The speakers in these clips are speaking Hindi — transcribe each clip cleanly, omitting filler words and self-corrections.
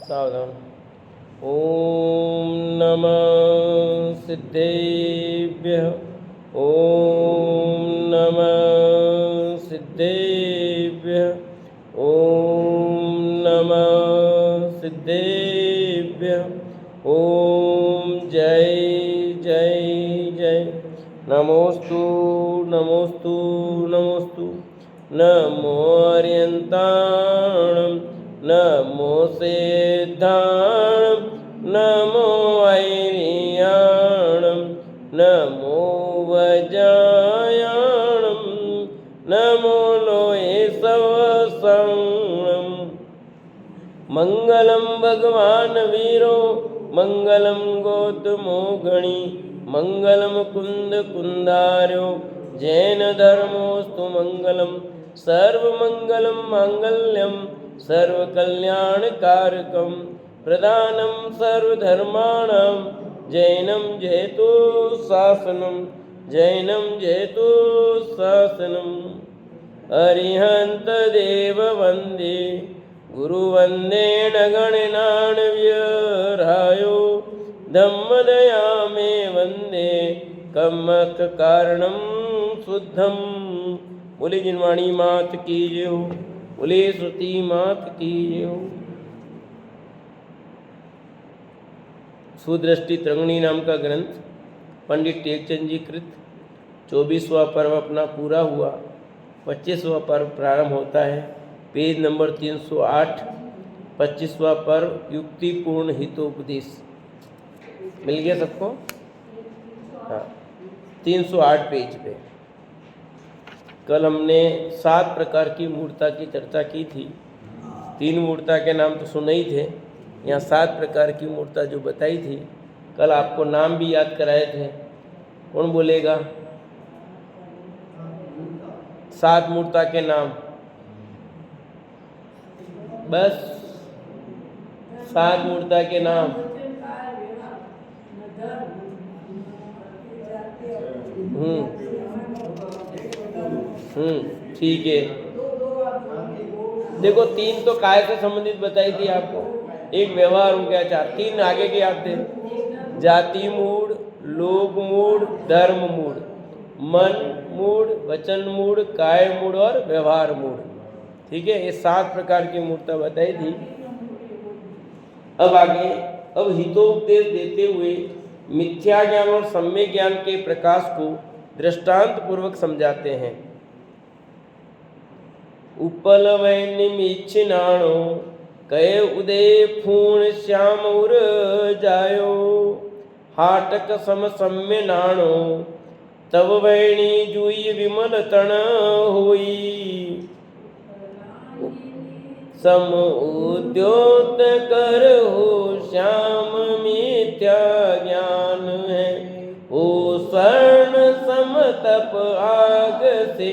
सावधान। ओम नमः सिद्धेभ्यः। ओम नमः सिद्धेभ्यः। ओम नमः सिद्धेभ्यः। ओम जय जय जय। नमोस्तु नमोस्तु नमोस्तु। नमो अर्यन्ताणं नमो सिद्धाणं नमो ऐर्याणं नमो वज्रायाणं नमो लोये सवसंणं। मंगलम भगवान वीरो मंगलम गौतमो गणी मंगलम कुंद कुंदार्यो जैन धर्मोस्तु मंगलम सर्वमंगलम मांगल्यम सर्वकल्याणकारकम प्रदानं सर्वधर्माणां जैनं जयतु शासनं जैनं जयतु शासनम्। अरिहंत देव वंदे गुरुवंदेन गणनान् व्यरायो धम्मदया मे वंदे कम्मक कारणं शुद्धम। बोले जिनवाणी मात की जय हो। बोले श्रुति मात की जय हो। सुदृष्टि तरंगिणी नाम का ग्रंथ पंडित टेकचंद जी कृत 24वां पर्व अपना पूरा हुआ। 25वां पर्व प्रारंभ होता है। Page number 308। 25वां पर्व युक्तिपूर्ण हितोपदेश मिल गया सबको? हाँ, 308 पेज पे। कल हमने 7 प्रकार की मूर्ता की चर्चा की थी। 3 मूर्ता के नाम तो सुने ही थे। यहाँ 7 प्रकार की मूर्ता जो बताई थी, कल आपको नाम भी याद कराए थे। कौन बोलेगा 7 मूर्ता के नाम? बस 7 मूर्ता के नाम। ठीक है। देखो 3 तो काय से संबंधित बताई थी आपको। एक व्यवहार हो गया, 4। 3 आगे के याद थे। जाति मूड, लोक मूड, धर्म मूड, मन मूड, वचन मूड, काय मूड और व्यवहार मूड। ठीक है, ये 7 प्रकार की मूर्ता बताई थी। अब आगे हितोपदेश देते हुए मिथ्या ज्ञान और सम्यक ज्ञान के प्रकाश को दृष्टांत पूर्वक समझाते हैं। उपल वैनिमीच्छिनाणो कय उदय फूण श्याम उर जायो हाटक सम सम्य नाणो तब वैणी जुई विमल तण होई। सम उद्योत कर हो श्याम मिथ्या ज्ञान है। ओ स्वर्ण सम तप आग से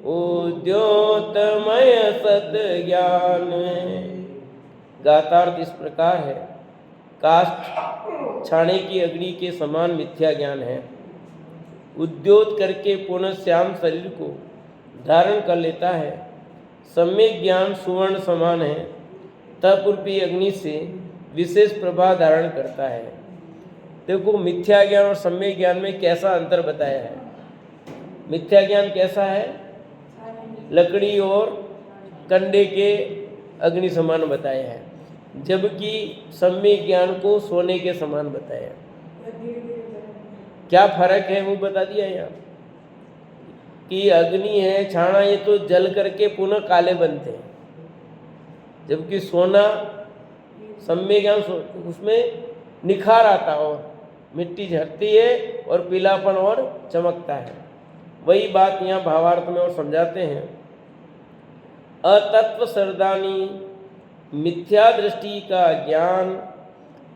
उद्योतमय सत ज्ञान है। गातार्थ इस प्रकार है। काष्ठ छाने की अग्नि के समान मिथ्या ज्ञान है। उद्योत करके पुनः श्याम शरीर को धारण कर लेता है। सम्यक ज्ञान सुवर्ण समान है, तप रूपी अग्नि से विशेष प्रभा धारण करता है। देखो मिथ्या ज्ञान और सम्यक ज्ञान में कैसा अंतर बताया है। मिथ्या ज्ञान कैसा है? लकड़ी और कंडे के अग्नि समान बताया है, जबकि सम्यक ज्ञान को सोने के समान बताया है। क्या फर्क है वो बता दिया यहाँ कि अग्नि है, छाना, ये तो जल करके पुनः काले बनते हैं, जबकि सोना सम्यक ज्ञान उसमें निखार आता और मिट्टी झरती है और पीलापन और चमकता है। वही बात यहाँ भावार्थ में और समझाते हैं। अतत्व सरदानी मिथ्या दृष्टि का ज्ञान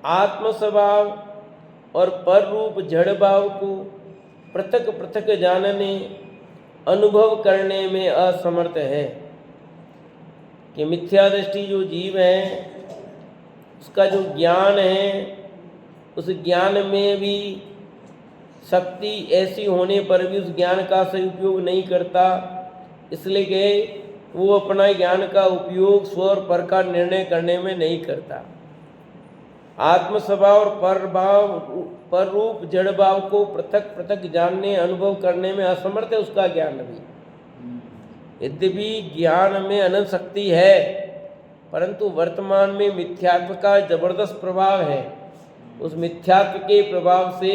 आत्म स्वभाव और पर रूप जड़ भाव को पृथक पृथक जानने अनुभव करने में असमर्थ है। कि मिथ्या दृष्टि जो जीव है उसका जो ज्ञान है, उस ज्ञान में भी शक्ति ऐसी होने पर भी उस ज्ञान का सही उपयोग नहीं करता, इसलिए कि वो अपना ज्ञान का उपयोग स्व और पर का निर्णय करने में नहीं करता। आत्म स्वभाव और पर रूप जड़ भाव को पृथक पृथक जानने अनुभव करने में असमर्थ है उसका ज्ञान भी। यद्यपि ज्ञान में अनंत शक्ति है, परंतु वर्तमान में मिथ्यात्व का जबरदस्त प्रभाव है। उस मिथ्यात्व के प्रभाव से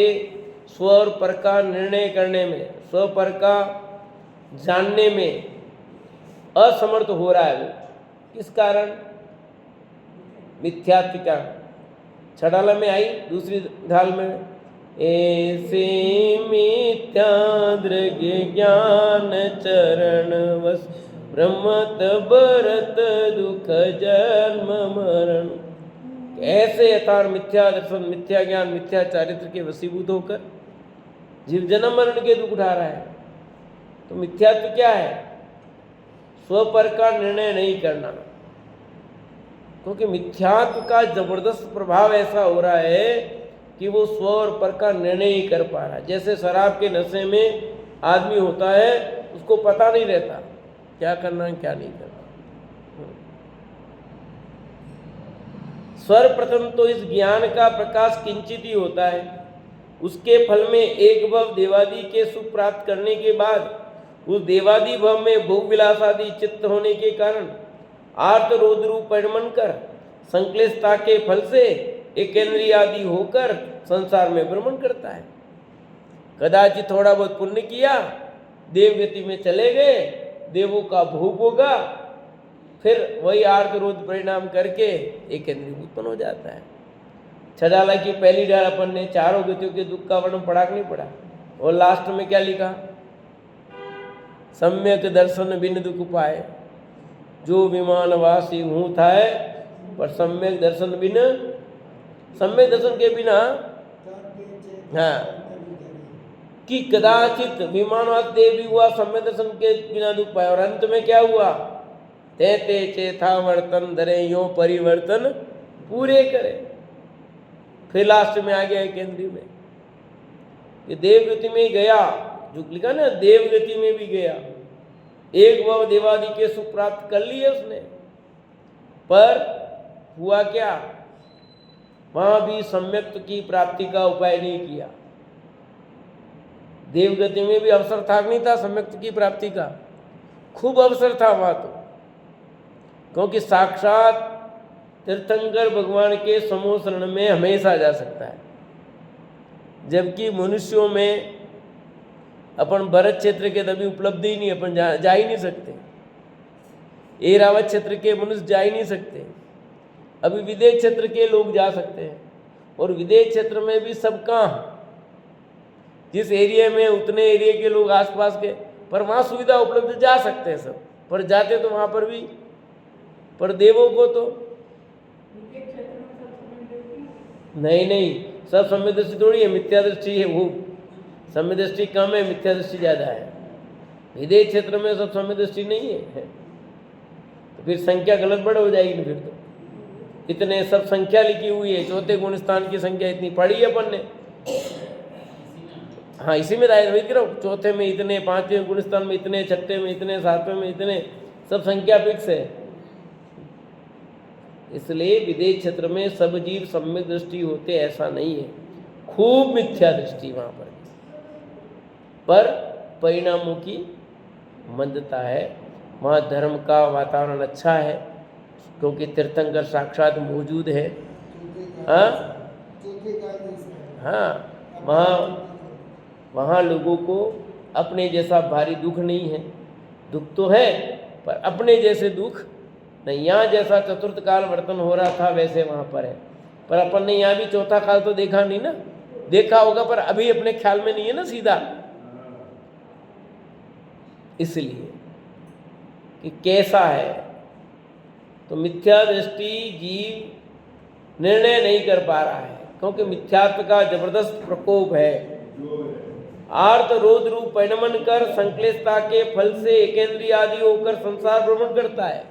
स्व और पर का निर्णय करने में, स्व पर का जानने में असमर्थ हो रहा है। वो किस कारण? मिथ्यात्व का। छड़ाला में आई दूसरी ढाल में, ऐसे मिथ्या दृग्य ज्ञान चरण वस ब्रह्मत भरत दुख जन्म मरण। ऐसे यथार्थ मिथ्या दर्शन, मिथ्या ज्ञान, मिथ्या चारित्र के वशीभूत होकर जीव जन्म मरण के दुख उठा रहा है। तो मिथ्यात्व क्या है? स्व पर का निर्णय नहीं करना, क्योंकि मिथ्यात्व का जबरदस्त प्रभाव ऐसा हो रहा है कि वो स्व और पर का निर्णय ही कर पा रहा है। जैसे शराब के नशे में आदमी होता है, उसको पता नहीं रहता क्या करना है क्या नहीं करना। सर्वप्रथम तो इस ज्ञान का प्रकाश किंचित ही होता है। उसके फल में एक भव देवादि के सुख प्राप्त करने के बाद उस देवादि भव में भोग विलास आदि चित्त होने के कारण आर्त रोध रूप परिणमन कर संक्लेशता के फल से एकेंद्रिय आदि होकर संसार में भ्रमण करता है। कदाचित थोड़ा बहुत पुण्य किया, देवगति में चले गए, देवों का भोग होगा, फिर वही आर्त रोध परिणाम करके एकेंद्रिय उत्पन्न हो जाता है। छड़ाला की पहली डाल अपन ने चारों गतियों के दुख का वर्णन पढ़ा कि नहीं पढ़ा? और लास्ट में क्या लिखा? सम्यक दर्शन बिन दुख पाए, जो विमानवासी हूँ थाए, पर सम्यक दर्शन बिन, सम्यक दर्शन के बिना, हाँ, कि कदाचित विमानवास देव भी हुआ, सम्यक दर्शन के बिना दुख पाए। और अंत में क्या हुआ? ते चेथा वर्तन धरे, यो परिवर्तन पूरे करे। फिर लास्ट में आ गया केंद्रीय में कि देवगति में गया, जो लिखा ना, देवगति में भी गया, एक भव देवादि के सुख प्राप्त कर लिए उसने, पर हुआ क्या? वहां भी सम्यक्त की प्राप्ति का उपाय नहीं किया। देवगति में भी अवसर था नहीं था सम्यक्त की प्राप्ति का? खूब अवसर था वहां तो, क्योंकि साक्षात तीर्थंकर भगवान के समूह शरण में हमेशा जा सकता है। जबकि मनुष्यों में अपन भरत क्षेत्र के तभी उपलब्धि ही नहीं, अपन जा ही नहीं सकते। एरावत क्षेत्र के मनुष्य जा ही नहीं सकते। अभी विदेश क्षेत्र के लोग जा सकते हैं, और विदेश क्षेत्र में भी सब कहाँ, जिस एरिया में उतने एरिया के लोग आसपास के, पर वहाँ सुविधा उपलब्ध जा सकते हैं सब, पर जाते तो वहाँ पर भी, पर देवों को तो नहीं, सब सम्य दृष्टि थोड़ी है, मिथ्या दृष्टि है। वो सम्य दृष्टि कम है, मिथ्या दृष्टि ज़्यादा है। विदेश क्षेत्र में सब सम्य दृष्टि नहीं है, तो फिर संख्या गलत बड़ हो जाएगी। फिर तो इतने सब संख्या लिखी हुई है, चौथे गुण स्थान की संख्या इतनी पढ़ी है अपन ने। हाँ, इसी में वही कह रहा हूँ, चौथे में इतने, पांचवें गुण स्थान में इतने, छठे में इतने, सातवें में इतने, सब संख्या फिक्स है। इसलिए विदेश क्षेत्र में सब जीव सम्यक दृष्टि होते ऐसा नहीं है, खूब मिथ्या दृष्टि वहाँ पर परिणामों की मंदता है। वहाँ धर्म का वातावरण अच्छा है, क्योंकि तीर्थंकर साक्षात मौजूद है। हाँ, वहाँ लोगों को अपने जैसा भारी दुख नहीं है। दुख तो है, पर अपने जैसे दुख नहीं। यहाँ जैसा चतुर्थ काल वर्तन हो रहा था वैसे वहाँ पर है, पर अपन ने यहाँ भी चौथा काल तो देखा नहीं ना। देखा होगा पर अभी अपने ख्याल में नहीं है ना सीधा। इसलिए कि कैसा है, तो मिथ्या दृष्टि जीव निर्णय नहीं कर पा रहा है, क्योंकि मिथ्यात्व का जबरदस्त प्रकोप है। आर्त रोध रूप परिणमन कर संक्लेशता के फल से एकेंद्रिय आदि होकर संसार भ्रमण करता है।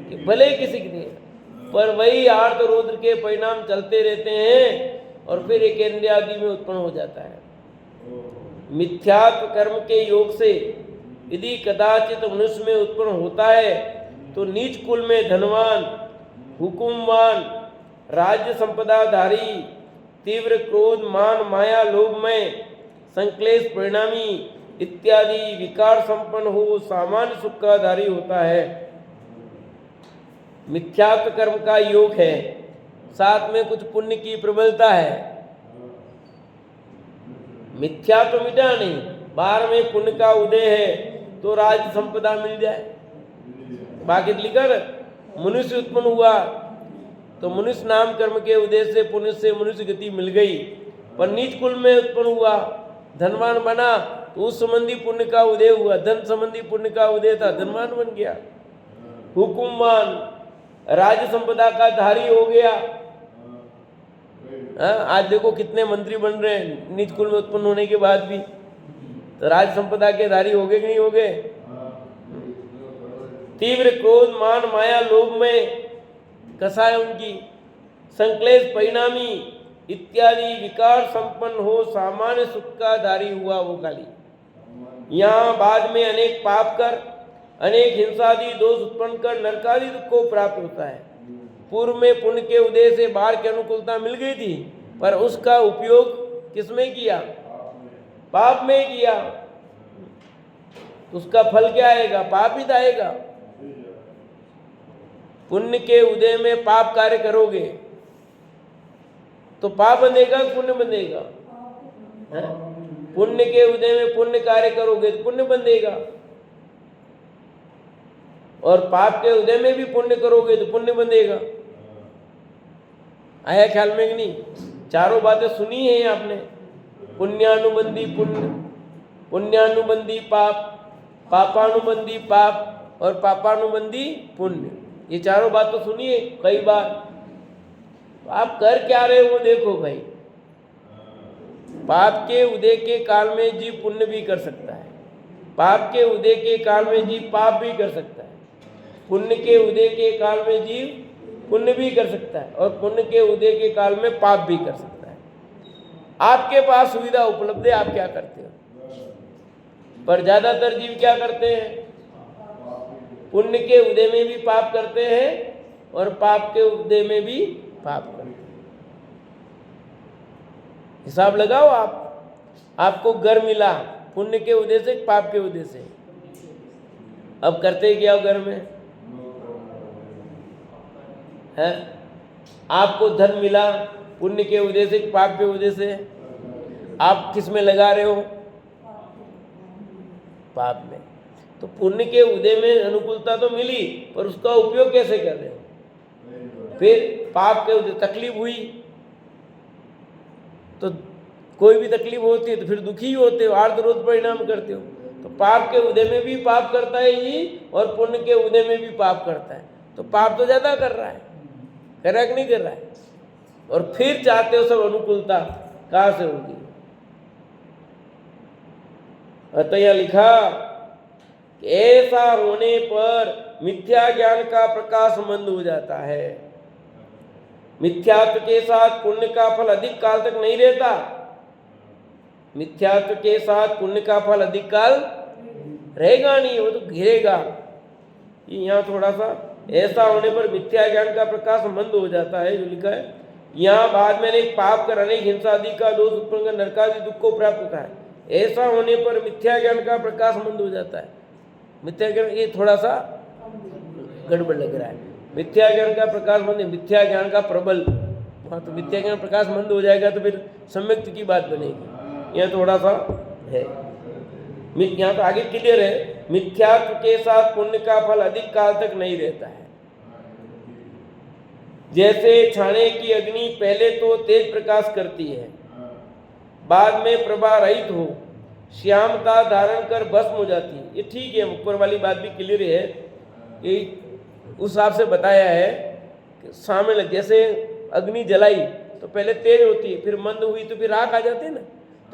कि भले किसी के लिए, पर वही आर्त रोध के परिणाम चलते रहते हैं और फिर एकेंद्रिय आदि में उत्पन्न हो जाता है। मिथ्यात्व कर्म के योग से यदि कदाचित मनुष्य में उत्पन्न होता है, तो नीच कुल में धनवान, हुकुमवान, राज्य संपदाधारी, तीव्र क्रोध, मान, माया, लोभमय, संक्लेश परिणामी इत्यादि विकार संपन्न हो सामान्य सुख का धारी होता है। मिथ्यात्व कर्म का योग है, साथ में कुछ पुण्य की प्रबलता है। मिथ्या तो मिटा नहीं, बाहर में पुण्य का उदय है तो राज्य संपदा मिल जाए। बाकी लिखा ना, मनुष्य उत्पन्न हुआ तो मनुष्य नाम कर्म के उदय से पुण्य से मनुष्य गति मिल गई। पर नीच कुल में उत्पन्न हुआ, धनवान बना तो उस संबंधी पुण्य का उदय हुआ, धन संबंधी पुण्य का उदय था, धनवान बन गया। हुकुमवान, राज्य संपदा का धारी हो गया। आज देखो कितने मंत्री बन रहे हैं नीच कुल में उत्पन्न होने के बाद भी, तो राज्य संपदा के धारी हो गए कि नहीं हो गए। तीव्र क्रोध, मान, माया, लोभ में कसा है उनकी, संक्लेश परिणामी इत्यादि विकार संपन्न हो सामान्य सुख का धारी हुआ वो काली। यहाँ बाद में अनेक पाप कर, अनेक हिंसादि दोष उत्पन्न कर नरकादि दुख को प्राप्त होता है। पूर्व में पुण्य के उदय से बाहर की अनुकूलता मिल गई थी, पर उसका उपयोग किसमें किया, पाप में किया, उसका फल क्या आएगा, पाप ही आएगा। पुण्य के उदय में पाप कार्य करोगे तो पाप बंधेगा, पुण्य बंधेगा। पुण्य के उदय में पुण्य कार्य करोगे तो पुण्य बंधेगा, और पाप के उदय में भी पुण्य करोगे तो पुण्य बंधेगा। आया ख्याल में कि नहीं? चारों बातें सुनी है आपने, पुण्यानुबंधी पुण्य, पुण्यानुबंधी पाप, पापानुबंधी पाप और पापानुबंधी पुण्य, ये चारों बात तो सुनी है कई बार। तो आप कर क्या रहे हो देखो भाई। पाप के उदय के काल में जीव पुण्य भी कर सकता है, पाप के उदय के काल में जीव पाप भी कर सकता है, पुण्य के उदय के काल में जीव पुण्य भी कर सकता है, और पुण्य के उदय के काल में पाप भी कर सकता है। आपके पास सुविधा उपलब्ध है, आप क्या करते हो। पर ज्यादातर जीव क्या करते हैं, पुण्य के उदय में भी पाप करते हैं और पाप के उदय में भी पाप करते हैं। हिसाब लगाओ आप, आपको घर मिला पुण्य के उदय से पाप के उदय से, अब करते क्या हो घर में है। आपको धन मिला पुण्य के उदय से पाप के उदय से, आप किस में लगा रहे हो, पाप में। तो पुण्य के उदय में अनुकूलता तो मिली, पर उसका उपयोग कैसे कर रहे हो। फिर पाप के उदय तकलीफ हुई, तो कोई भी तकलीफ होती है तो फिर दुखी होते हो, आर्द्रोध परिणाम करते हो। तो पाप के उदय में भी पाप करता है ये, और पुण्य के उदय में भी पाप करता है, तो पाप तो ज्यादा कर रहा है, कर रहा है कि नहीं कर रहा है। और फिर चाहते हो सब अनुकूलता कहां से होगी। अतः यह लिखा कि ऐसा होने पर मिथ्या ज्ञान का प्रकाश मंद हो जाता है। मिथ्यात्व के साथ पुण्य का फल अधिक काल तक नहीं रहता, मिथ्यात्व के साथ पुण्य का फल अधिक काल रहेगा नहीं, वो तो घिरेगा। यहाँ थोड़ा सा ऐसा होने पर मिथ्या ज्ञान का प्रकाश मंद हो जाता है, जो लिखा है यहाँ बाद में अनेक पाप कर अनेक हिंसा आदि का दोष उत्पन्न कर नरकादि दुख को प्राप्त होता है। ऐसा होने पर मिथ्या ज्ञान का प्रकाश मंद हो जाता है। मिथ्या ज्ञान ये थोड़ा सा गड़बड़ लग रहा है। मिथ्या ज्ञान का प्रकाश मंद, मिथ्या ज्ञान का प्रबल, हाँ तो मिथ्या ज्ञान प्रकाश मंद हो जाएगा तो फिर सम्यक्त की बात बनेगी। यह थोड़ा सा है, यहाँ तो आगे क्लियर है, मिथ्यात्व के साथ पुण्य का फल अधिक काल तक नहीं रहता है। जैसे छाने की अग्नि पहले तो तेज प्रकाश करती है, बाद में प्रभा रहित हो श्यामता धारण कर भस्म हो जाती है। ये ठीक है, ऊपर वाली बात भी क्लियर है, ये उस हिसाब से बताया है कि सामने लग, जैसे अग्नि जलाई तो पहले तेज होती है, फिर मंद हुई तो फिर राख आ जाती है ना।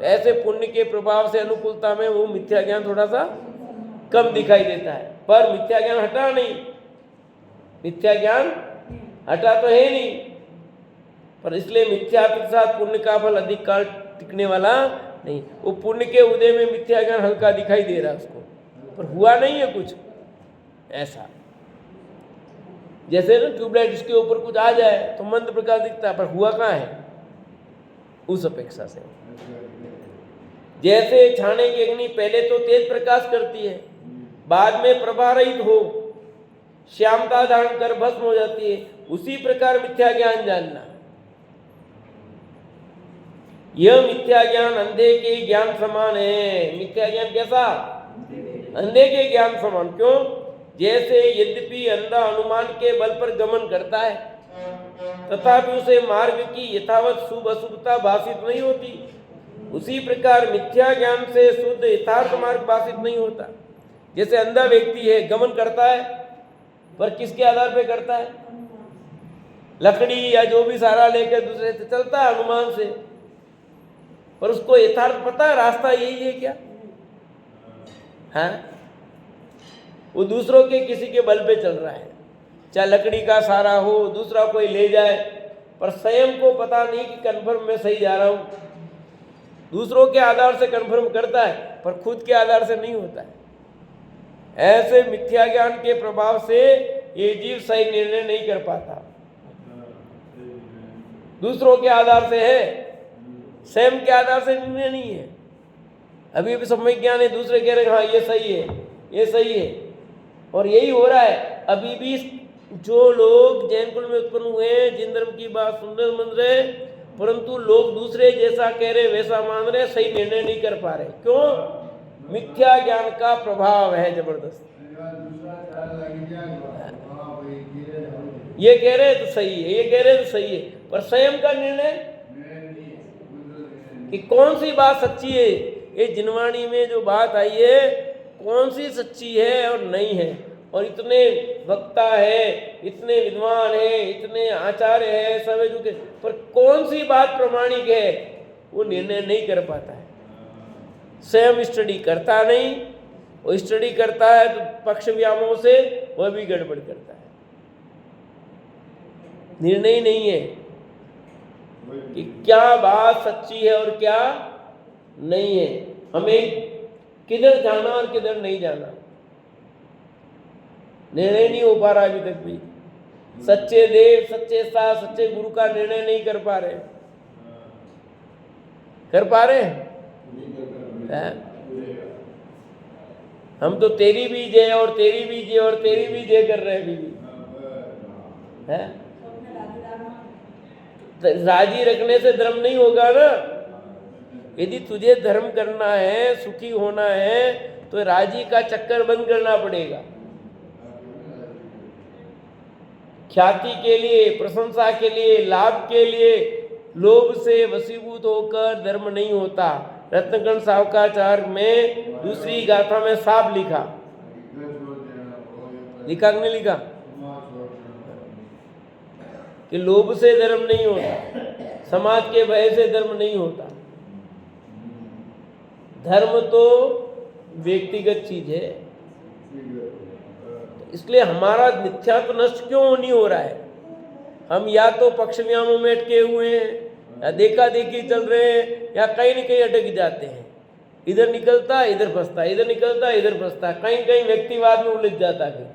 तो ऐसे पुण्य के प्रभाव से अनुकूलता में वो मिथ्या ज्ञान थोड़ा सा कम दिखाई देता है, पर मिथ्या ज्ञान हटा नहीं, मिथ्या ज्ञान हटा तो है नहीं, पर इसलिए मिथ्या के साथ पुण्य का फल अधिक काल टिकने वाला नहीं। वो पुण्य के उदय में मिथ्या ज्ञान हल्का दिखाई दे रहा है उसको, पर हुआ नहीं है कुछ ऐसा। जैसे ना ट्यूबलाइट, इसके ऊपर कुछ आ जाए तो मंद प्रकाश दिखता है, पर हुआ कहाँ है, उस अपेक्षा से। जैसे छाने की अग्नि पहले तो तेज प्रकाश करती है, बाद में प्रभा रहित हो श्यामता धारण कर भस्म हो जाती है, उसी प्रकार मिथ्या ज्ञान जानना। यह मिथ्या ज्ञान अंधे के ज्ञान समान है। मिथ्या ज्ञान कैसा? अंधे के ज्ञान समान। क्यों? जैसे यद्यपि अंधा अनुमान के बल पर गमन करता है, तथापि उसे मार्ग की यथावत शुभ अशुभता भाषित नहीं होती, उसी प्रकार मिथ्या ज्ञान से शुद्ध यथार्थ मार्ग भाषित नहीं होता। जैसे अंधा व्यक्ति है, गमन करता है, पर किसके आधार पे करता है? लकड़ी या जो भी सहारा लेकर दूसरे से चलता है अनुमान से, पर उसको यथार्थ पता है रास्ता यही है क्या? हाँ, वो दूसरों के किसी के बल पे चल रहा है, चाहे लकड़ी का सहारा हो, दूसरा कोई ले जाए, पर स्वयं को पता नहीं कि कन्फर्म मैं सही जा रहा हूं। दूसरों के आधार से कन्फर्म करता है, पर खुद के आधार से नहीं होता है। ऐसे मिथ्या ज्ञान के प्रभाव से ये जीव सही निर्णय नहीं कर पाता। दूसरों के आधार से है, स्वयं के आधार से निर्णय नहीं है। अभी भी सम्यक ज्ञान है, दूसरे कह रहे हैं हाँ ये सही है, ये सही है, और यही हो रहा है। अभी भी जो लोग जैन कुल में उत्पन्न हुए हैं, जिन धर्म की बात सुंदर मन रहे, परंतु लोग दूसरे जैसा कह रहे वैसा मान रहे, सही निर्णय नहीं कर पा रहे। क्यों? मिथ्या ज्ञान का प्रभाव है जबरदस्त। ये कह रहे तो सही है, ये कह रहे तो सही है, पर स्वयं का निर्णय कि कौन सी बात सच्ची है, ये जिनवाणी में जो बात आई है कौन सी सच्ची है और नहीं है। और इतने वक्ता है, इतने विद्वान है, इतने आचार्य है, सब एजुके, पर कौन सी बात प्रमाणिक है वो निर्णय नहीं कर पाता है। स्वयं स्टडी करता नहीं, वो स्टडी करता है तो पक्ष व्यामों से वह भी गड़बड़ करता है। निर्णय नहीं है कि क्या बात सच्ची है और क्या नहीं है, हमें किधर जाना और किधर नहीं जाना निर्णय नहीं हो पा रहा अभी तक भी। सच्चे देव, सच्चे साथ, सच्चे गुरु का निर्णय नहीं कर पा रहे। कर पा रहे हैं? हम तो तेरी भी जय और तेरी भी जय और तेरी भी जय कर रहे हैं अभी भी है। राजी रखने से धर्म नहीं होगा ना। यदि तुझे धर्म करना है, सुखी होना है, तो राजी का चक्कर बंद करना पड़ेगा। ख्याति के लिए, प्रशंसा के लिए, लाभ के लिए लोभ से वशीभूत होकर धर्म नहीं होता। रत्नगण सावकाचार में दूसरी गाथा में साफ लिखा, लिखा कि नहीं लिखा, कि लोभ से धर्म नहीं होता, समाज के भय से धर्म नहीं होता। धर्म तो व्यक्तिगत चीज है, इसलिए हमारा मिथ्यात्व नष्ट क्यों नहीं हो रहा है? हम या तो पक्ष व्यामों में अटके हुए हैं, या देखा देखी चल रहे हैं, या कहीं न कहीं अटक जाते हैं। इधर निकलता इधर फंसता, इधर निकलता इधर फंसता, कहीं कहीं व्यक्तिवाद में उलझ जाता है।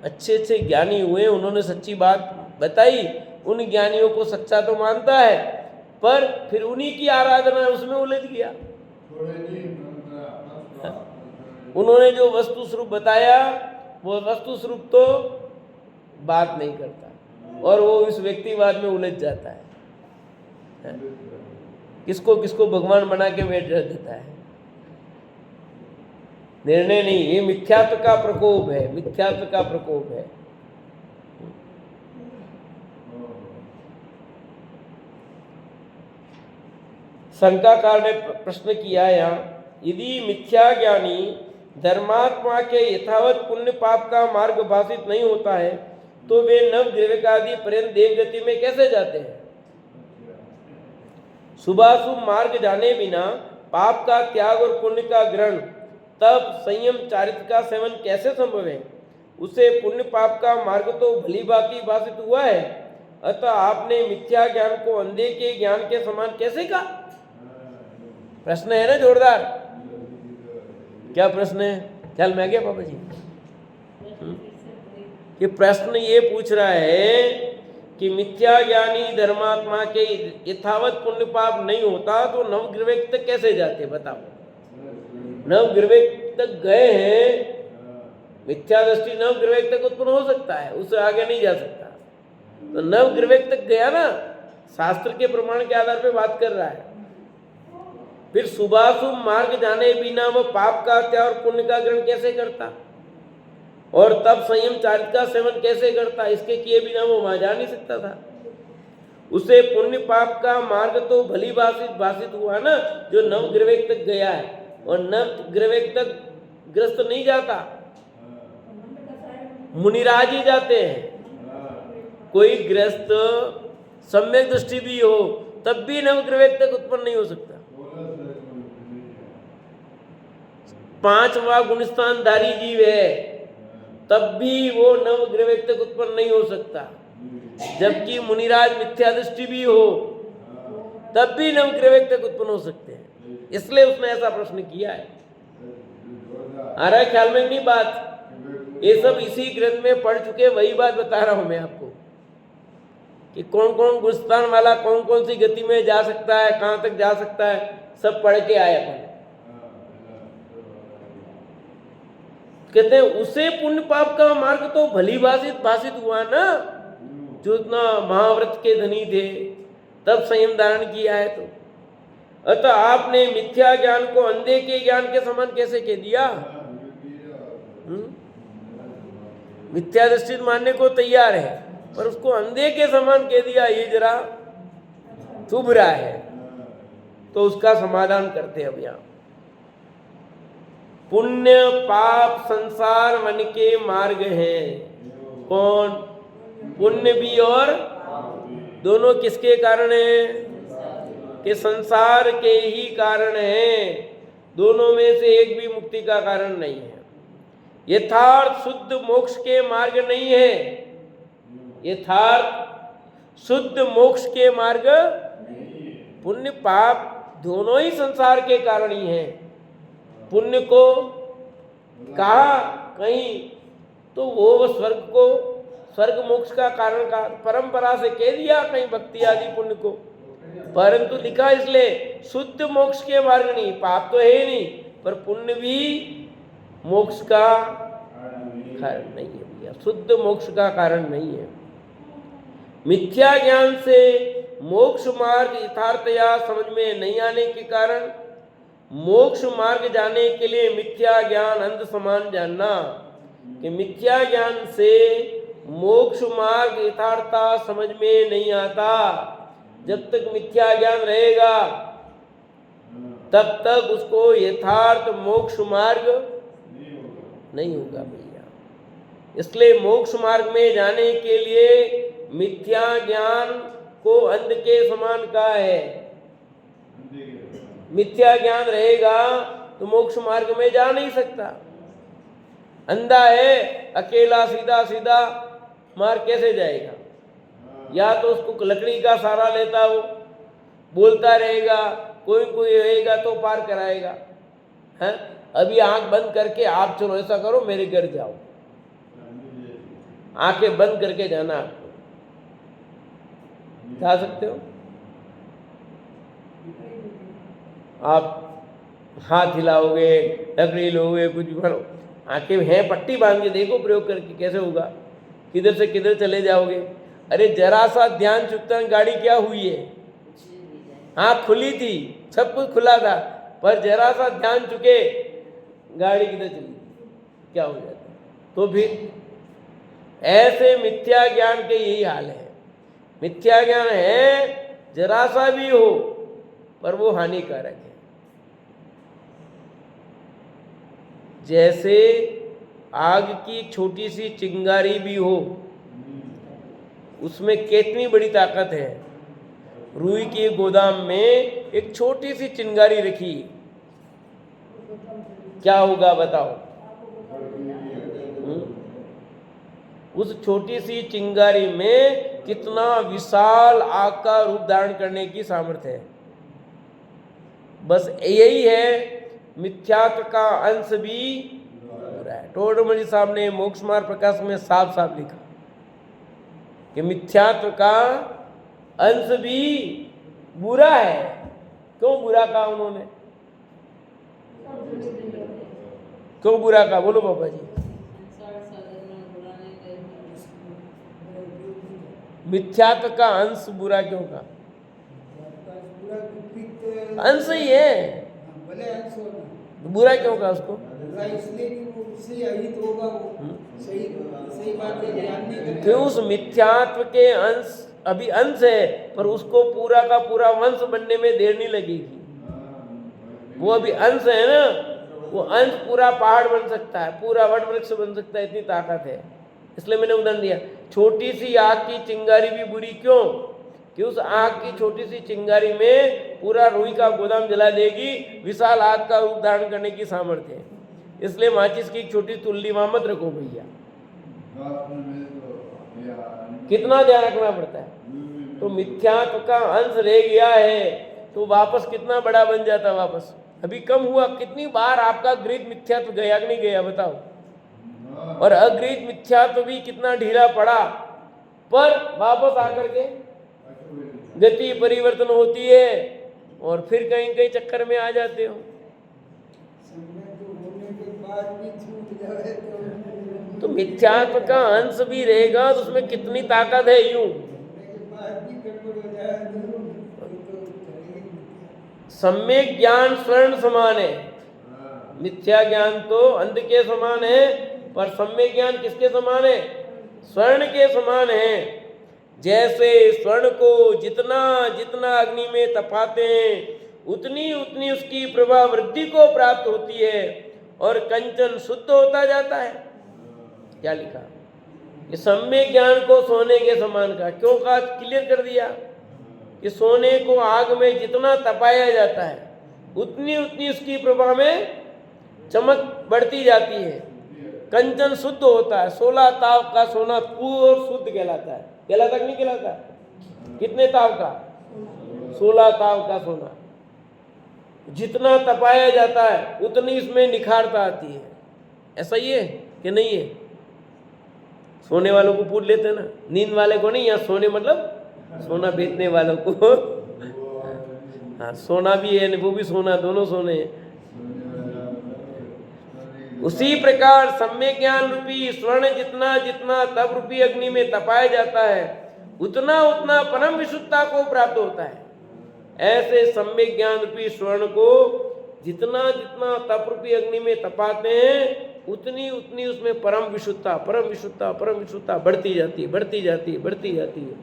अच्छे अच्छे ज्ञानी हुए, उन्होंने सच्ची बात बताई, उन ज्ञानियों को सच्चा तो मानता है, पर फिर उन्हीं की आराधना उसमें उलझ गया। उन्होंने जो वस्तु स्वरूप बताया वो वस्तु स्वरूप तो बात नहीं करता, और वो इस व्यक्तिवाद में उलझ जाता है। किसको किसको भगवान बना के बैठ देता है। निर्णय नहीं, ये मिथ्यात्व का प्रकोप है, मिथ्यात्व का प्रकोप है। शंकाकार ने प्रश्न किया यहाँ, यदि मिथ्या ज्ञानी धर्मात्मा के यथावत पुण्य पाप का मार्ग भाषित नहीं होता है, तो वे नव देवकादि पर्यंत देवगति में कैसे जाते हैं? शुभाशुभ मार्ग जाने बिना पाप का त्याग और पुण्य का ग्रहण, तब संयम चारित्र का सेवन कैसे संभव है? उसे पुण्य पाप का मार्ग तो भली भांति भाषित हुआ है, अतः आपने मिथ्या ज्ञान को अंधे के ज्ञान के समान कैसे कहा? प्रश्न है ना जोरदार। क्या प्रश्न है? ख्याल में आ गया पापा जी? कि प्रश्न ये पूछ रहा है कि मिथ्या ज्ञानी धर्मात्मा के यथावत पुण्य पाप नहीं होता तो नवग्रह तक कैसे जाते, बताओ। नवग्रह तक गए हैं, मिथ्या दृष्टि नवग्रह तक उत्पन्न हो सकता है, उससे आगे नहीं जा सकता। तो नवग्रह तक गया ना, शास्त्र के प्रमाण के आधार पे बात कर रहा है। फिर शुभाशुभ मार्ग जाने बिना वह पाप का त्याग और पुण्य का ग्रहण कैसे करता, और तब संयम चारित्र का सेवन कैसे करता, इसके किए बिना वो वहां जा नहीं सकता था। उसे पुण्य पाप का मार्ग तो भली भाषित हुआ ना, जो नवग्रह तक गया है, और नवग्रह तक ग्रस्त नहीं जाता, मुनिराज ही जाते हैं। कोई ग्रस्त सम्यक दृष्टि भी हो तब भी नवग्रह तक उत्पन्न नहीं हो सकता। 5वां गुणस्थानधारी जीव है तब भी वो नवग्रह तक उत्पन्न नहीं हो सकता। जबकि मुनिराज मिथ्या दृष्टि भी हो तब भी नवग्रह तक उत्पन्न हो सकते हैं। इसलिए उसने ऐसा प्रश्न किया है। आ रहा है ख्याल में नहीं बात? ये सब इसी ग्रंथ में पढ़ चुके, वही बात बता रहा हूं मैं आपको कि कौन कौन गुणस्थान वाला कौन कौन सी गति में जा सकता है, कहां तक जा सकता है, सब पढ़ के आए अपन। कहते हैं उसे पुण्य पाप का मार्ग तो भली भाषित हुआ ना, जो इतना महाव्रत के धनी थे तब संयम धारण किया है। तो अतः आपने मिथ्या ज्ञान को अंधे के ज्ञान के समान कैसे कह दिया? मिथ्या दृष्टि मानने को तैयार है पर उसको अंधे के समान कह दिया, ये जरा चुभ रहा है। तो उसका समाधान करते अब यहां। पुण्य पाप संसार मन के मार्ग हैं। कौन? पुण्य भी और दोनों किसके कारण है? कि संसार के ही कारण है। दोनों में से एक भी मुक्ति का कारण नहीं है। यथार्थ शुद्ध मोक्ष के मार्ग नहीं है। यथार्थ शुद्ध मोक्ष के मार्ग पुण्य पाप दोनों ही संसार के कारण ही हैं। पुण्य को कहा कहीं तो वो स्वर्ग मोक्ष का कारण का परंपरा से कह दिया, कहीं भक्ति आदि पुण्य को, परंतु लिखा इसलिए शुद्ध मोक्ष के मार्ग नहीं। पाप तो है ही नहीं, पर पुण्य भी मोक्ष का कारण नहीं है भैया, शुद्ध मोक्ष का कारण नहीं है। मिथ्या ज्ञान से मोक्ष मार्ग यथार्थया समझ में नहीं आने के कारण मोक्ष मार्ग जाने के लिए मिथ्या ज्ञान अंध समान जानना, कि मिथ्या ज्ञान से मोक्ष मार्ग यथार्थता समझ में नहीं आता। जब तक मिथ्या ज्ञान रहेगा तब तक उसको यथार्थ मोक्ष मार्ग नहीं होगा भैया। इसलिए मोक्ष मार्ग में जाने के लिए मिथ्या ज्ञान को अंध के समान का है। मिथ्या ज्ञान रहेगा तो मोक्ष मार्ग में जा नहीं सकता। अंधा है, अकेला सीधा सीधा मार्ग कैसे जाएगा? या तो उसको लकड़ी का सहारा लेता हो, बोलता रहेगा, कोई रहेगा तो पार कराएगा। हैं? अभी आंख बंद करके आप चलो ऐसा करो मेरे घर जाओ, आंखें बंद करके जाना, आपको जा सकते हो? आप हाथ हिलाओगे, लकड़ी लोगे, कुछ भी करो, आंखें हैं पट्टी बांध के देखो प्रयोग करके कैसे होगा, किधर से किधर चले जाओगे। अरे जरा सा ध्यान चुकता गाड़ी क्या हुई है? हाँ खुली थी, सब कुछ खुला था, पर जरा सा ध्यान चुके गाड़ी किधर चली, क्या हो जाता? तो फिर ऐसे मिथ्या ज्ञान के यही हाल है। मिथ्या ज्ञान है, जरा सा भी हो पर वो हानिकारक है। जैसे आग की छोटी सी चिंगारी भी हो, उसमें कितनी बड़ी ताकत है। रुई के गोदाम में एक छोटी सी चिंगारी रखी, क्या होगा बताओ? उस छोटी सी चिंगारी में कितना विशाल आग का रूप धारण करने की सामर्थ्य है। बस यही है, मिथ्यात्व का अंश भी हो रहा है। टोडरमल साहब ने मोक्ष मार्ग प्रकाश में साफ साफ लिखा कि मिथ्यात्व का अंश भी बुरा है। क्यों बुरा कहा उन्होंने? क्यों बुरा कहा? बोलो बाबा जी। मिथ्यात्व का अंश बुरा क्यों कहा? अंश ही है, बुरा क्यों कहा उसको? कि उस मिथ्यात्व के अंश अभी अंश है, पर उसको पूरा का पूरा वंश बनने में देर नहीं लगेगी। वो अभी अंश है ना, वो अंश पूरा पहाड़ बन सकता है, पूरा वट वृक्ष बन सकता है, इतनी ताकत है। इसलिए मैंने उदाहरण दिया, छोटी सी आग की चिंगारी भी बुरी क्यों? कि उस आग की छोटी सी चिंगारी में पूरा रुई का गोदाम जला देगी, विशाल आग का रूप धारण करने की सामर्थ्य है। इसलिए माचिस की एक छोटी तुल्ली वहां मत रखो भैया, कितना ध्यान रखना पड़ता है। तो मिथ्यात्व का अंश रह गया है तो वापस कितना बड़ा बन जाता वापस। अभी कम हुआ, कितनी बार आपका गृहीत मिथ्यात्व गया कि नहीं गया बताओ? और अगृहीत मिथ्यात्व भी कितना ढीला पड़ा, पर वापस आकर के गति परिवर्तन होती है और फिर कहीं कहीं चक्कर में आ जाते हो। तो मिथ्यात्व का अंश भी रहेगा तो उसमें कितनी ताकत है। यूं सम्यक ज्ञान स्वर्ण समान है, मिथ्या ज्ञान तो अंध के समान है, पर सम्यक ज्ञान किसके समान है? स्वर्ण के समान है। जैसे स्वर्ण को जितना जितना अग्नि में तपाते हैं उतनी उतनी उसकी प्रभा वृद्धि को प्राप्त होती है और कंचन शुद्ध होता जाता है। क्या लिखा? कि सम्यक ज्ञान को सोने के समान का क्यों कहा? क्लियर कर दिया कि सोने को आग में जितना तपाया जाता है उतनी उतनी उसकी प्रभा में चमक बढ़ती जाती है, कंचन शुद्ध होता है। 16 ताव का सोना पूर्ण शुद्ध कहलाता है। कहलाता कि नहीं कहलाता? कितने ताव का? 16 ताव का सोना। जितना तपाया जाता है उतनी इसमें निखारता आती है। ऐसा ही है कि नहीं है? सोने वालों को पूछ लेते ना, नींद वाले को नहीं, या सोने मतलब सोना बेचने वालों को। हाँ, सोना भी है, वो भी सोना, दोनों सोने हैं। उसी प्रकार सम्यक ज्ञान रूपी स्वर्ण जितना जितना तप रूपी अग्नि में तपाया जाता है उतना उतना परम विशुद्धता को प्राप्त होता है। ऐसे सम्यक ज्ञान रूपी स्वर्ण को जितना जितना तप रूपी अग्नि में तपाते हैं उतनी उतनी उसमें परम विशुद्धता परम विशुद्धता परम विशुद्धता बढ़ती जाती है, बढ़ती जाती है, बढ़ती जाती है।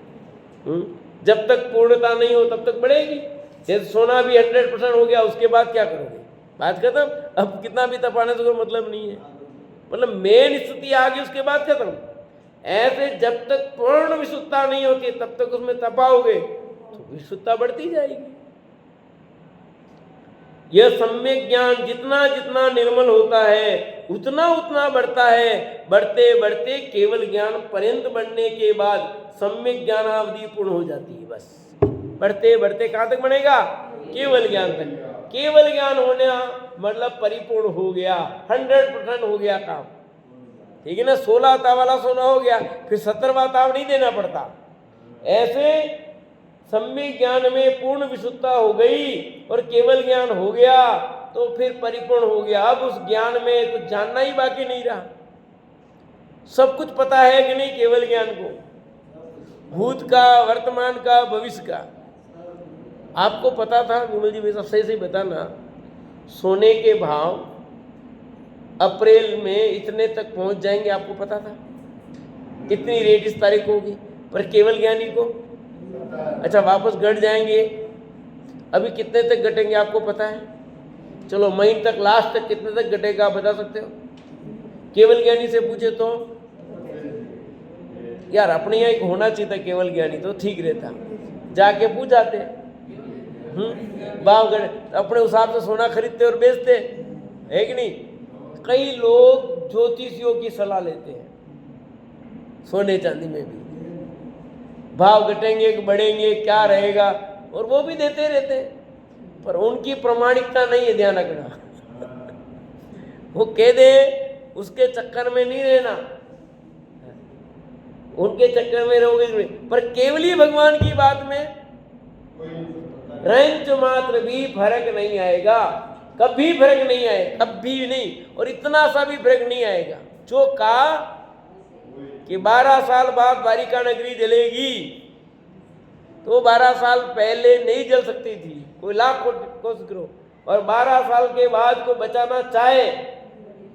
जब तक पूर्णता नहीं हो तब तक बढ़ेगी। जैसे सोना भी 100% हो गया, उसके बाद क्या करोगे? बात खत्म। अब कितना भी तपाने से कोई मतलब नहीं है, मतलब मेन स्थिति आ गई, उसके बाद खत्म। ऐसे जब तक पूर्ण विशुद्धता नहीं होती तब तक उसमें तपाओगे तो विशुद्धता बढ़ती जाएगी। यह सम्यक ज्ञान जितना जितना निर्मल होता है उतना उतना बढ़ता है। बढ़ते बढ़ते केवल ज्ञान पर्यंत बढ़ने के बाद सम्यक ज्ञानावधि पूर्ण हो जाती है। बस बढ़ते बढ़ते कहाँ तक बढ़ेगा? केवल ज्ञान तक। केवल ज्ञान होना मतलब परिपूर्ण हो गया, 100% हो गया काम। ठीक है ना? 16 ताव वाला सोना हो गया, फिर 17वां ताव नहीं देना पड़ता। ऐसे सम्यक ज्ञान में पूर्ण विशुद्धता हो गई और केवल ज्ञान हो गया तो फिर परिपूर्ण हो गया। अब उस ज्ञान में कुछ जानना ही बाकी नहीं रहा, सब कुछ पता है कि नहीं? केवल ज्ञान को भूत का, वर्तमान का, भविष्य का आपको पता था? विमल जी भाई सही सही बताना, सोने के भाव अप्रैल में इतने तक पहुंच जाएंगे, आपको पता था? इतनी रेट इस तारीख होगी, पर केवल ज्ञानी को अच्छा वापस घट जाएंगे। अभी कितने तक घटेंगे आपको पता है? चलो महीने तक, लास्ट तक कितने तक घटेगा आप बता सकते हो? केवल ज्ञानी से पूछे तो यार अपने यहाँ एक होना चाहिए था केवल ज्ञानी, तो ठीक रहता, जाके पूछ जाते। भाव घट, अपने हिसाब से सोना खरीदते और बेचते, है कि नहीं? कई लोग ज्योतिषियों की सलाह लेते हैं सोने चांदी में भी, भाव घटेंगे कि बढ़ेंगे, क्या रहेगा, और वो भी देते रहते हैं, पर उनकी प्रमाणिकता नहीं है, ध्यान रखना। वो कह दे उसके चक्कर में नहीं रहना, उनके चक्कर में रहोगे। पर केवली भगवान की बात में रंच मात्र भी फर्क नहीं आएगा, कभी फर्क नहीं आएगा, कभी नहीं, और इतना सा भी फर्क नहीं आएगा। जो कहा कि 12 साल बाद द्वारिका नगरी जलेगी, तो 12 साल पहले नहीं जल सकती थी, कोई लाख कोशिश करो, और 12 साल के बाद को बचाना चाहे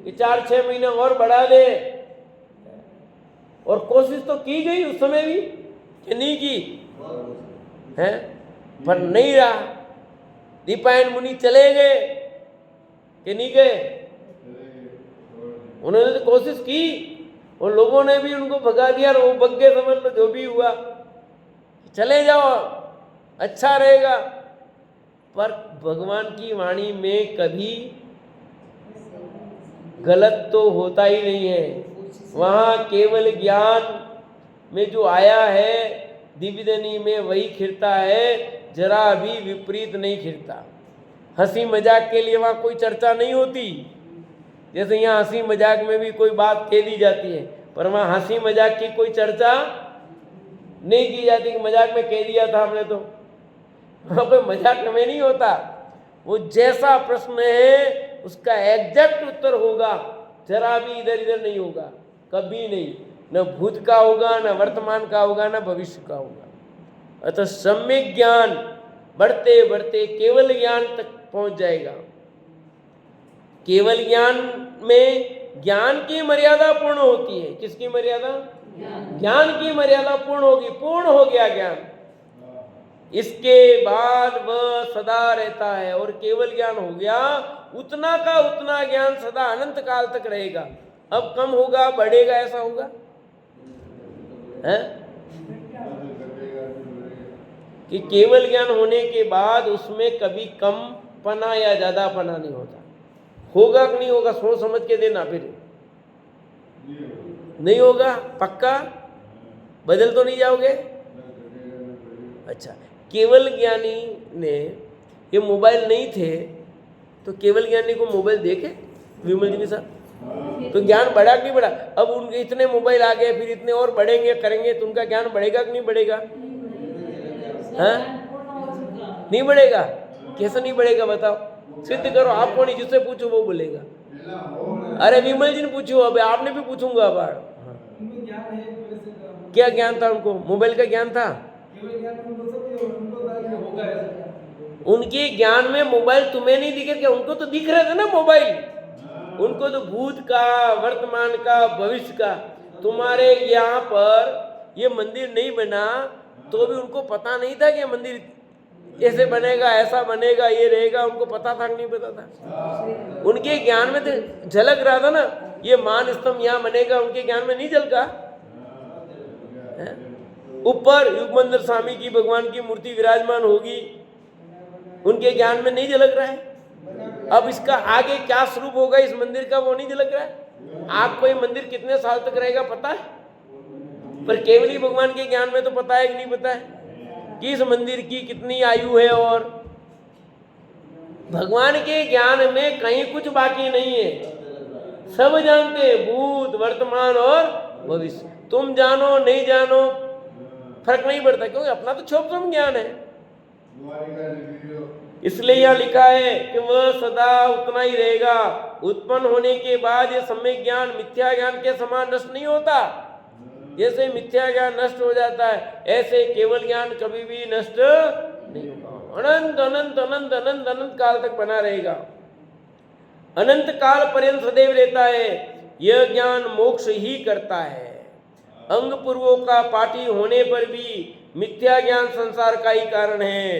कि 4-6 महीने और बढ़ा दे, और कोशिश तो की गई उस समय भी कि नहीं की है, पर नहीं रहा। दीपायन मुनि चले गए कि नहीं गए, उन्होंने तो कोशिश की और लोगों ने भी उनको भगा दिया, और वो भग गए, समझ लो जो भी हुआ, चले जाओ अच्छा रहेगा। पर भगवान की वाणी में कभी गलत तो होता ही नहीं है। वहाँ केवल ज्ञान में जो आया है दिव्यदनी में वही खिरता है, जरा भी विपरीत नहीं खिरता। हंसी मजाक के लिए वहाँ कोई चर्चा नहीं होती, जैसे यहाँ हंसी मजाक में भी कोई बात कह दी जाती है, पर वहाँ हंसी मजाक की कोई चर्चा नहीं की जाती कि मजाक में कह दिया था हमने, तो वहाँ कोई मजाक में नहीं होता। वो जैसा प्रश्न है उसका एग्जैक्ट उत्तर होगा, जरा भी इधर इधर नहीं होगा, कभी नहीं, न भूत का होगा, न वर्तमान का होगा, न भविष्य का होगा। अतः सम्यक ज्ञान बढ़ते बढ़ते केवल ज्ञान तक पहुंच जाएगा। केवल ज्ञान में ज्ञान की मर्यादा पूर्ण होती है। किसकी मर्यादा? ज्ञान की मर्यादा पूर्ण होगी, पूर्ण हो गया ज्ञान, इसके बाद वह सदा रहता है। और केवल ज्ञान हो गया, उतना का उतना ज्ञान सदा अनंत काल तक रहेगा। अब कम होगा, बढ़ेगा, ऐसा होगा है कि केवल ज्ञान होने के बाद उसमें कभी कम पना या ज्यादा पना नहीं होता। होगा कि नहीं होगा, सोच समझ के देना, फिर नहीं होगा पक्का, बदल तो नहीं जाओगे। अच्छा, केवल ज्ञानी ने, ये मोबाइल नहीं थे तो केवल ज्ञानी को मोबाइल देखे विमल जी के साथ, तो ज्ञान बढ़ा कि नहीं बढ़ा? अब उनके इतने मोबाइल आ गए, फिर इतने और बढ़ेंगे करेंगे, तो उनका ज्ञान बढ़ेगा कि नहीं बढ़ेगा? हाँ, नहीं बढ़ेगा। कैसे नहीं बढ़ेगा बताओ, सिद्ध करो। आप कौन, जिससे पूछो वो बोलेगा। अरे विमल जी ने पूछो, अब आपने भी पूछूंगा। अब क्या ज्ञान था उनको? मोबाइल का ज्ञान था उनके ज्ञान में। मोबाइल तुम्हें नहीं दिखे क्या? उनको तो दिख रहे थे ना मोबाइल, उनको तो भूत का, वर्तमान का, भविष्य का। तुम्हारे यहाँ पर ये मंदिर नहीं बना तो भी उनको पता नहीं था कि मंदिर ऐसे बनेगा, ऐसा बनेगा, ये रहेगा, उनको पता था कि नहीं पता था? उनके ज्ञान में तो झलक रहा था ना, ये मान स्तंभ यहाँ बनेगा, उनके ज्ञान में नहीं झलका। ऊपर युगमंदिर स्वामी की भगवान की मूर्ति विराजमान होगी, उनके ज्ञान में नहीं झलक रहा है। अब इसका आगे क्या स्वरूप होगा इस मंदिर का, वो नहीं झलक रहा है। आपको ये मंदिर कितने साल तक रहेगा पता है, पर केवली भगवान के ज्ञान में तो पता है कि नहीं पता है कि इस मंदिर की कितनी आयु है। और भगवान के ज्ञान में कहीं कुछ बाकी नहीं है, सब जानते हैं, भूत, वर्तमान और भविष्य। तुम जानो नहीं जानो फर्क नहीं पड़ता, क्योंकि अपना तो क्षोभम ज्ञान है। इसलिए यह लिखा है कि वह सदा उतना ही रहेगा। उत्पन्न होने के बाद ये सम्यक ज्ञान मिथ्या ज्ञान के समान नष्ट नहीं होता। जैसे मिथ्या ज्ञान नष्ट हो जाता है, ऐसे केवल ज्ञान कभी भी नष्ट नहीं होगा। अनंत अनंत अनंत अनंत अनंत काल तक बना रहेगा, अनंत काल पर्यंत सदैव रहता है। यह ज्ञान मोक्ष ही करता है। अंग पूर्वों का पाठी होने पर भी मिथ्या ज्ञान संसार का ही कारण है।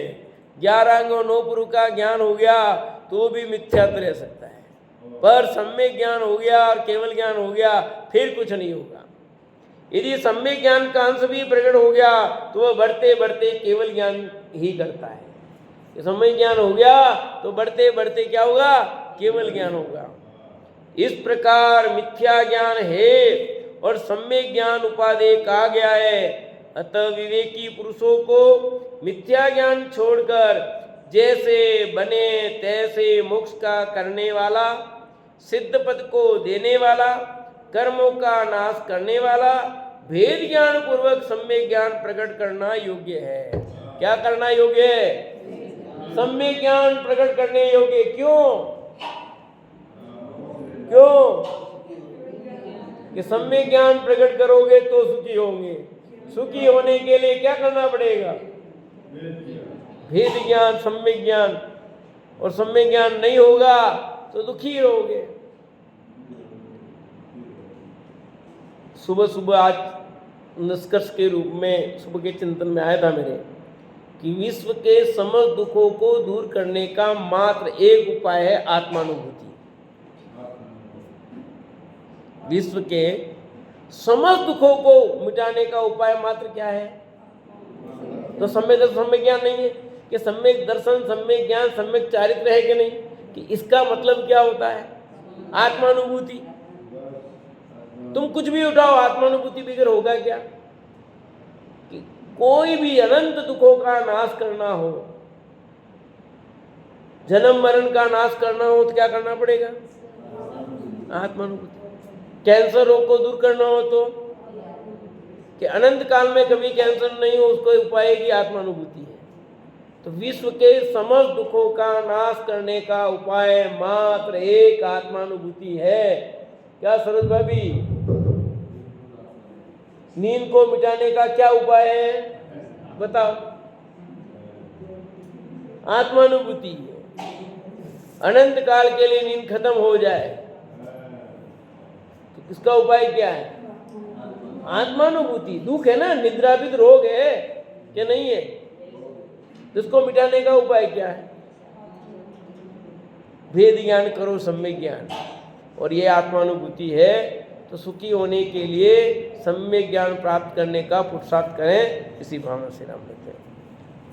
11 अंग और 9 पूर्व का ज्ञान हो गया तो भी मिथ्यात्व रह सकता है, पर सम्यक ज्ञान हो गया और केवल ज्ञान हो गया फिर कुछ नहीं होगा। यदि सम्यक ज्ञान का अंश भी प्रकट हो गया तो वह बढ़ते बढ़ते केवल ज्ञान ही करता है। सम्यक ज्ञान हो गया तो बढ़ते बढ़ते क्या होगा? केवल ज्ञान होगा। इस प्रकार मिथ्या ज्ञान है और सम्यक ज्ञान उपादेय कहा गया है। अतः विवेकी पुरुषों को मिथ्या ज्ञान छोड़कर जैसे बने तैसे मोक्ष का करने वाला सिद्ध पद को देने वाला, कर्मों का नाश करने वाला, भेद ज्ञान पूर्वक सम्यक ज्ञान प्रकट करना योग्य है। क्या करना योग्य है? सम्यक ज्ञान प्रकट करने योग्य। क्यों? क्यों? कि सम्यक ज्ञान प्रकट करोगे तो सुखी होंगे। सुखी होने के लिए क्या करना पड़ेगा? भेद ज्ञान, सम्यक ज्ञान। और सम्यक ज्ञान नहीं होगा तो दुखी रहोगे। सुबह सुबह आज निष्कर्ष के रूप में सुबह के चिंतन में आया था मेरे कि विश्व के समस्त दुखों को दूर करने का मात्र एक उपाय है आत्मानुभूति। विश्व के समस्त दुखों को मिटाने का उपाय मात्र क्या है? तो सम्यक दर्शन, सम्यक ज्ञान नहीं है कि सम्यक दर्शन, सम्यक ज्ञान, सम्यक चारित्र है कि नहीं? कि इसका मतलब क्या होता है? आत्मानुभूति। तुम कुछ भी उठाओ, आत्मानुभूति बगैर होगा क्या? कि कोई भी अनंत दुखों का नाश करना हो, जन्म मरण का नाश करना हो तो क्या करना पड़ेगा? आत्मानुभूति। कैंसर रोग को दूर करना हो तो कि अनंत काल में कभी कैंसर नहीं हो, उसको उपाय की आत्मानुभूति है। तो विश्व के समस्त दुखों का नाश करने का उपाय मात्र एक आत्मानुभूति है। क्या सरोज भाभी? नींद को मिटाने का क्या उपाय है? बताओ। आत्मानुभूति है। अनंत काल के लिए नींद खत्म हो जाए तो किसका उपाय क्या है? आत्मानुभूति। दुख है ना, निद्राविद रोग है कि नहीं है? तो इसको मिटाने का उपाय क्या है? भेद ज्ञान करो, सम्यक ज्ञान। और ये आत्मानुभूति है। तो सुखी होने के लिए सम्यक ज्ञान प्राप्त करने का पुरुषार्थ करें। इसी भावना से राम लेते हैं।